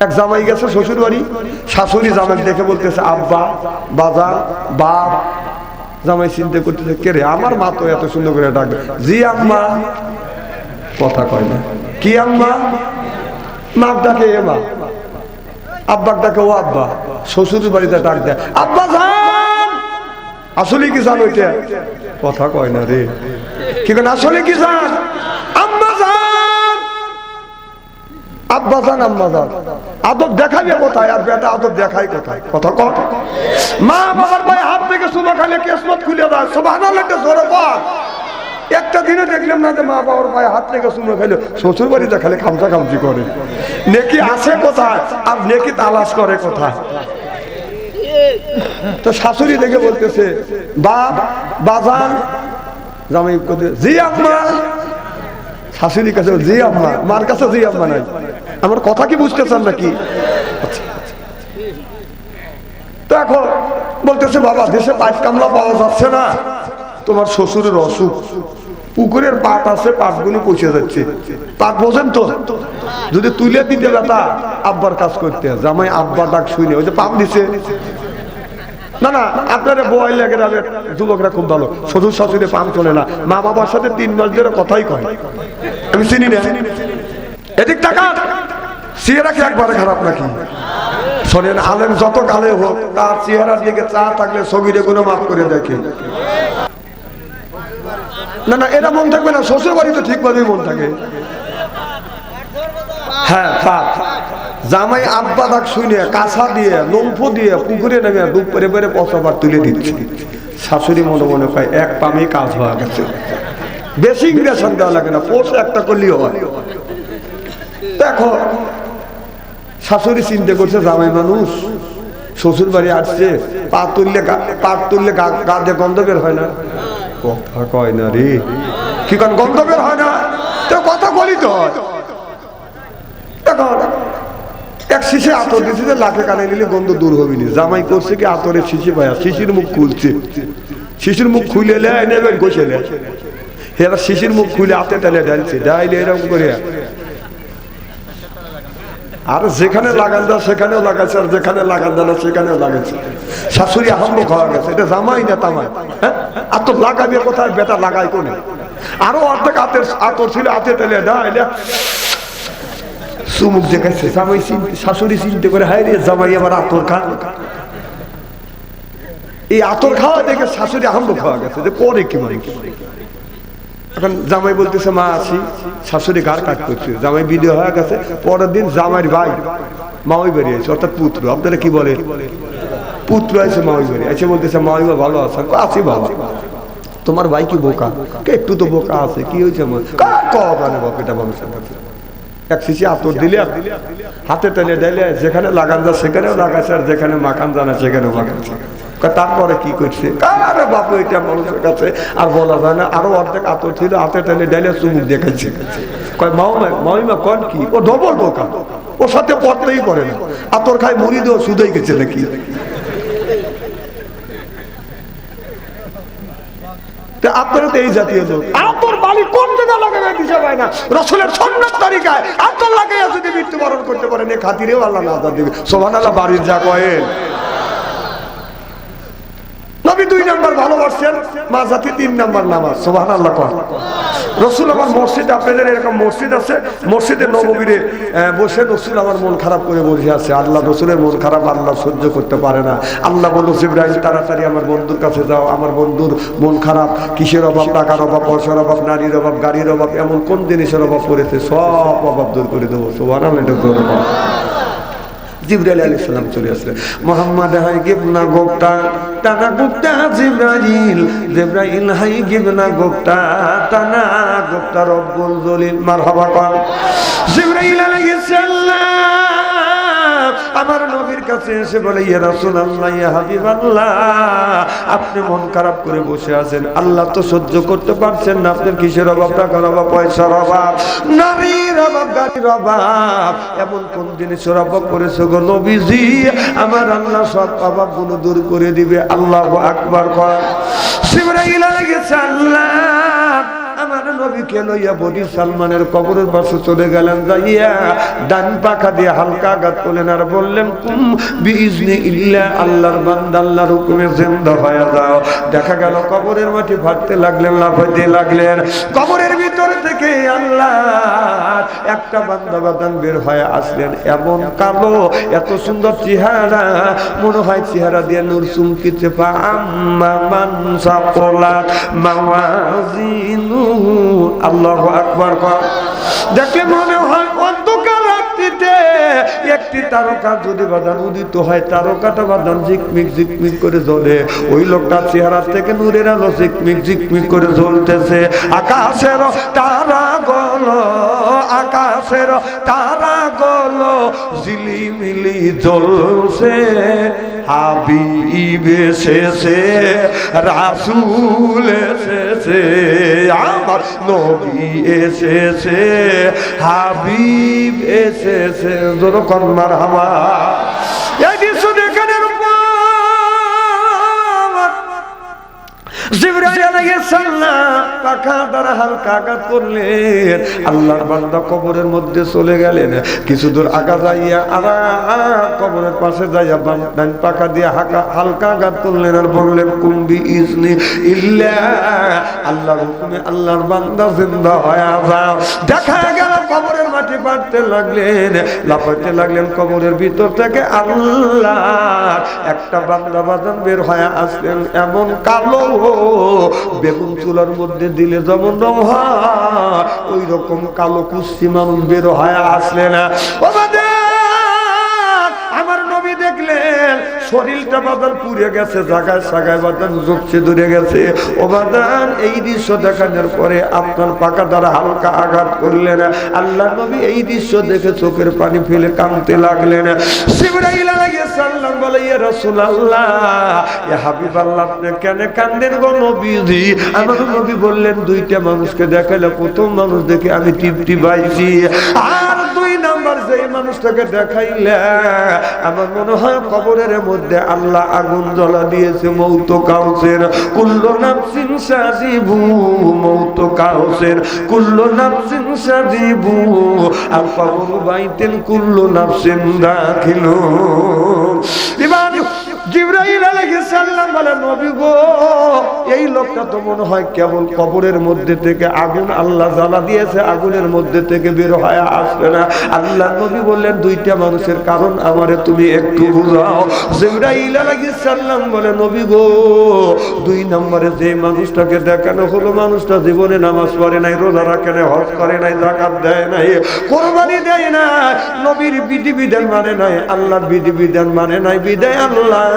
এক জামাই গেছে শ্বশুর বাড়ি, শাশুড়ি জামাই দেখে বলতেছে আব্বা, বাজার, বাপ। জামাই চিন্তা করতেছে কে রে, আমার মা তো এত সুন্দর করে ডাকবে, জি আম্মা, কথা কয় না। কি আম্মা? মাপ ডাকে এ মা, আব্বাক ডাকে ও আব্বা। শ্বশুর বাড়িতে ডাক দেয় আব্বা জান। আসলে কি জান ওইটা? কথা কয় না রে। কি কেন আসলে কি জান? আম্মা জান, আব্বা জান, আম্মা জান। আদব দেখাবে কোথায়? আর বেটা আদব দেখায় কোথায়? কথা কয়। মা বাবার পায়ে হাত থেকে সুমা খালে কেসমত খুলে দেয়, সুবহানাল্লাহ জোরে বল। একটা দিনে দেখলাম না যে মা বাবার পায়ে হাত থেকে সুমা খাইলে শ্বশুর বাড়িতে খালি খামচা খামচি করে। নেকি আছে কোথায় আর নেকি তালাশ করে কোথায়? তো শাশুড়ি দেখে বলতেছে বাপ, বাজান। জামাই জি আম্মা। শাশুড়ির কাছে জি আম্মা, মার কাছে জি আম্মা নাই। আমার কথা কি বুঝতেছেন নাকি? তো এখন বলতেছে বাবা দেশে পাইপ কামলা পাওয়া যাচ্ছে না, তোমার শ্বশুরের অসুখ, পুকুরের পাট আছে, পাটগুলো পচে যাচ্ছে। পাট বোঝেন তো, যদি তুলে দিতে বেটা আব্বার কাজ করতে। জামাই আব্বা ডাক শুনে ওই যে পাপ দিছে না না, আপনারা বয় লেগে যাবে। যুবকরা খুব ভালো, শ্বশুর শাশুড়ি পাম চলে না, মা বাবার সাথে 3 মাস ধরে কথাই কয়। আমি চিনি না। এদিক টাকা চেহারা কি একবারে খারাপ নাকি? শোনেন, আলেম যত কালে হোক তার চেহারার দিকে চা থাকলে ছবিরে কোনো মাফ করে দেখে না। না এটা মন থাকবে না, শ্বশুর বাড়িতে ঠিকভাবেই মন থাকে। হ্যাঁ, জামাই আব্বা ডাক শুনে কাঁচা দিয়ে লম্ফো দিয়ে পুকুরে নেমে ডুব করে বেড়ে পচাবার তুলে দিচ্ছে। শাশুড়ি মনে মনে পায় এক পামেই কাজ হয়ে গেছে, বেশি ইংরেশন দেওয়া লাগে না, পোষ একটা করলেও হয়। দেখো শাশুড়ি চিন্তা করছে জামাই মানুষ শ্বশুর বাড়ি আসছে, পা তুললে গা দিয়ে গন্ধ বের হয় না। কথা কয় না রে। কি কারণ গন্ধ বের হয় না? তো কথা বলি তো হয়। এক শিশে আতর দিচ্ছে যে লাখে কানে নিলে গন্ধ দূর হবে না। জামাই করছে কি আতরের শিশি পায়া শিশির মুখ খুলছে, শিশির মুখ খুলে নেবে গোছে লে, এবার শিশির মুখ খুলে হাতে তেলে ঢালছে, ডাইলে এরকম করে। আর যেখানে লাগান দেয় সেখানেও লাগাচ্ছে, আর যেখানে লাগান দেয় না সেখানেও লাগাচ্ছে। শাশুড়ি আহম্ব খাওয়া গেছে, এটা জামাই না তামাই। হ্যাঁ, আতর লাগাবে কোথায়? বেটা লাগাই কোনে। আরো অর্ধেক আতর ছিল, হাতে তেলে ডাইলে সুমুখ দেখাচ্ছে। জামাই শাশুড়ি চিন্তা করে হায় রে জামাই আবার আতর খা। এই আতর খাওয়া দেখে শাশুড়ি আহম্ব খাওয়া গেছে যে পরে কি মানে। এখন জামাই বলতেছে মা আসি, শাশুড়ি গার কাট করছে। জামাই বিদায় হয়ে গেছে। পরের দিন জামাইয়ের ভাই মাওই বেরিয়েছে, অর্থাৎ পুত্র। আপনারা কি বলে? পুত্র আছে মাওই বেরিয়ে আছে। বলতেছে মাওইবা ভালো আছে? আছি বাবা। তোমার ভাই কি বোকা? একটু তো বোকা আছে। কি হয়েছে? এটা মানুষের কাছে এক শিশি আতর দিলে হাতে তেলে ডাইলে যেখানে লাগান যায় সেখানেও লাগাচ্ছে, আর যেখানে মাখান জানা সেখানেও মাখাচ্ছে। তারপরে কি করছে? কারে বাপু এটা মানুষের কাছে আর বলা যায় না। আরো অর্ধেক আতর ছিল, হাতে তেলে ডাইলে চুমুক দেখাচ্ছে। কয় মাউমা কন কি? ও ডবল বোকা, ওর সাথে পড়তেই পারে না। আতর খায় মুড়ি দেওয়া শুধুই গেছে নাকি? আপনারা তো এই জাতীয় লোক। আতর বালি কোন জায়গা লাগাবে দিশা পায় না। রাসূলের সুন্নাত তরিকায় আতর লাগাইয়া যদি মৃত্যুবরণ করতে পারেন, এ খাতিরেও আল্লাহ নাজাত দিবে। সুবহানাল্লাহ। বাড়ির যা কয়েন নবী 2 নাম্বার ভালোবাসছেন, মা জাতি 3 নাম্বার নামাজ। সুবহানাল্লাহ। রসুল আমার মসজিদ, আপনাদের এরকম মসজিদ আছে, মসজিদে নববীরে বসে রসুল আমার মন খারাপ করে বসে আছে। আল্লাহ রসুলের মন খারাপ আল্লাহ সহ্য করতে পারে না। আল্লাহ বলল জিবরাইল তাড়াতাড়ি আমার বন্ধুর কাছে যাও, আমার বন্ধুর মন খারাপ। কিসের অভাব? টাকার অভাব, পয়সার অভাব, নারীর অভাব, গাড়ির অভাব, এমন কোন জিনিসের অভাব পড়েছে সব অভাব দূর করে দেবো। সুবহানাল্লাহ। জিবরাইল আলাইহিস সালাম চলে আসলেন। মুহাম্মদ হাই গিবনা গোপটা টানা গোপটা জিবরাইল, জিবরাইল হাই গিবনা গোপটা টানা গোপটা রব্বুল জলিল। মারহাবা কর। জিবরাইল আলাইহিস সালাম আমার নবীর কাছে এসে বলে ইয়া রাসূলুল্লাহ, ইয়া হাবিবাল্লাহ, আপনি মন খারাপ করে বসে আছেন, আল্লাহ তো সহ্য করতে পারছেন না। আপনার কিসের অভাব? টাকার অভাব, পয়সার অভাব, নারীর অভাব, গাড়ির অভাব, এমন কোন জিনিসের অভাব করেছে গো নবীজি? আমার আল্লাহ সব অভাবগুলো দূর করে দিবে। আল্লাহু আকবার। জিবরাইল আলাইহিস সালাম আমার নবীকে লইয়া বনি সালমানের কবরের পাশে চলে গেলেন, যাইয়া ডান পাখা দিয়ে হালকা আঘাত করলেন আর বললেন কুম বিইজনি ইল্লাহ, আল্লাহর বান্দা আল্লাহর হুকুমে জিন্দা হয়ে যাও। দেখা গেল কবরের মাটি ফাটতে লাগলেন, লাফাইতে লাগলেন। কবরের ভিতর থেকে আল্লাহ একটা বান্দা বাদান বের হয়ে আসলেন, এমন কালো, এত সুন্দর চেহারা, মনে হয় চেহারা দিয়ে নূর চুমকিছে। আল্লাহু আকবার। দেখলে মনে হয় অন্ধকার রাত্রিতে একটি তারকা যদি বাদান উদিত হয়, তারকাটা বাদান ঝিকমিক ঝিকমিক করে জ্বলে, ওই লোকটার চেহারা থেকে নূরের আলো ঝিকমিক ঝিকমিক করে জ্বলতেছে। আকাশের তারা গলো, আকাশের তারা গলো ঝিলিমিলি জ্বলছে, হাবিব এসেছে, রাসূল এসেছে, আমার নবী এসেছে, হাবিব এসেছে। জোরে কোন মারহাবা। এই দৃশ্য দেখানোর পর জিবরাইল আলাইহিস সালাম পাখা দ্বারা হালকা আঘাত করলেন, আল্লাহর বান্দা কবরের মধ্যে চলে গেলেন। কিছু দূর আগা যাইয়া আর কবরের পাশে যাইয়া ডান পাখা দিয়ে হালকা আঘাত করলেন আর বললেন কুম বিইজনি ইল্লাহ, আল্লাহর হুকুমে আল্লাহর বান্দা জিন্দা হয়ে যাও। দেখা গেল কবরের মাটি ফাটতে লাগলেন, লাফাইতে লাগলেন। কবরের ভিতর থেকে আল্লাহ একটা বান্দা বাদান বের হয়ে আসলেন, এমন কালো, বেগুন চুলার মধ্যে দিলে যেমন রং হয় ওই রকম কালো কুস্তি মানুষ বের হয়ে আসলে না। আমার নবী দেখলেন শরীরটা বাদান পুড়ে গেছে, জায়গায় জায়গায় বাদান জপছে ধরে গেছে। ও বাদান, এই দৃশ্য দেখানোর পরে আপনার পাকা দ্বারা হালকা আঘাত করলেন। আল্লাহ নবী এই দৃশ্য দেখে চোখের পানি ফেলে কাঁদতে লাগলেন। জিবরাইল আলাইহিস সালাম বলে, ইয়া রাসূলুল্লাহ, ইয়া হাবিবাল্লাহ, আপনি কেন কাঁদেন গো নবীজি? আমার নবী বললেন, দুইটা মানুষকে দেখালে, প্রথম মানুষ দেখে আমি তৃপ্তি পাইছি, আর দুই নাম্বার যেই মানুষটাকে দেখাইলে আমার মনে হয় কবরের মধ্যে আল্লাহ আগুন জ্বলা দিয়েছে। মৌত কাউসের কুল্লু নাফসিন সাজিবু, মৌত কাউসের কুল্লু নাফসিন সাজিবু, আর কবর বাইতেন কুল্লু নাফসিন দাখিলু। জিবরাইল আলাইহিস সালাম বলে, নবী গো, এই লোকটা তো মনে হয় কেবল কবরের মধ্যে থেকে আগুন আল্লাহ জ্বালা দিয়েছে, আগুনের মধ্যে থেকে বের হয়ে আসবে না। আল্লাহ নবী বললেন, দুইটা মানুষের কারণ আমারে তুমি একটু বুঝাও। জিবরাইল আলাইহিস সালাম বলে, নবী গো, দুই নম্বরে যে মানুষটাকে দেখানো হলো, মানুষটা জীবনে নামাজ পড়ে নাই, রোজা রাখে নাই, হজ করে নাই, যাকাত দেয় নাই, কুরবানি দেয় না, নবীর বিধিবিধান মানে নাই, আল্লাহর বিধিবিধান মানে নাই, বিদায় আল্লাহ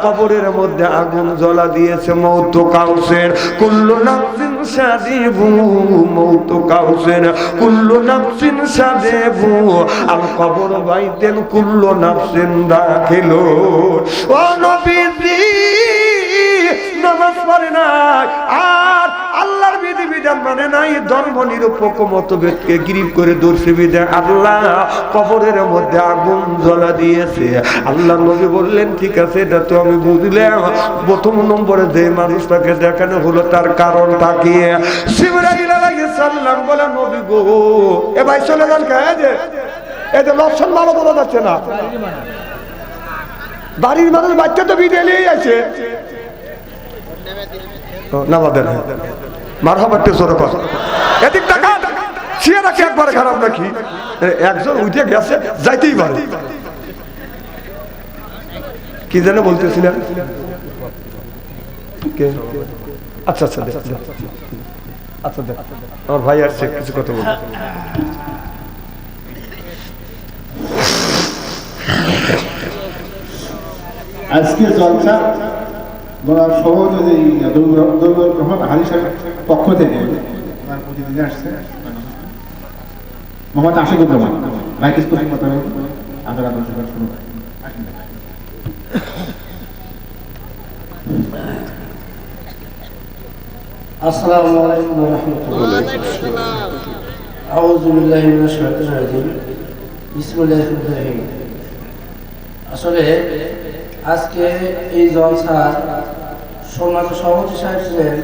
কবরের মধ্যে আগুন জ্বলা দিয়েছে। মৌত কাউসের কুল্লু নাফসিন সাজিবু, মৌত কাউসের কুল্লু নাফসিন সাজিবু, আল কবর বাইতেন কুল্লু নাফসিন দাখিলু। ও নবীজি, নামাজ পড়ে নাই আর আল্লাহর বিধিবিধান মানে নাই, ধর্ম নিরপেক্ষ মতভেদকে গ্রিপ করে ধরছে বিধান আল্লাহ কবরের মধ্যে আগুন জ্বলা দিয়েছে। আল্লাহ নবী বললেন, ঠিক আছে, এটা তো আমি বুঝলাম। প্রথম নম্বরে যে মানুষটাকে দেখানো হলো তার কারণটা কি? জিবরাইল আলাইহিস সালাম বলে, নবী গো, এ ভাই চলে যান, এই যে লক্ষণ ভালো বোঝা যাচ্ছে না, বাড়ির মানুষ বাচ্চা তো বিদায় নিয়ে আছে, নামাদের মারহাবাতে জোরে কথা, এদিক টাকা ছিয়ে রাখে একবারে খারাপ নাকি? একজন উঠে গেছে, যাইতেই পারে। কি যেন বলতেছিলেন? আচ্ছা আচ্ছা আচ্ছা, আমার ভাই আসছে, কিছু কথা বলবো। আজকে জলসা সহযোগী গ্রহণ হারিসের পক্ষ থেকে প্রতিনিধি আসছে মোহাম্মদ আশিকুজ্জামান, বাইক স্কুলের কথা আপনারা শুনুন। আসসালামু আলাইকুম ওয়া রাহমাতুল্লাহ। আউযু বিল্লাহি মিনাশ শাইতানির রাজিম। বিসমিল্লাহির রহমানির রহিম। আসলে আজকে এই জলসার সম্মানিত সভাপতি সাহেব ছিলেন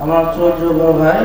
আমার চৌধুরী বড় ভাই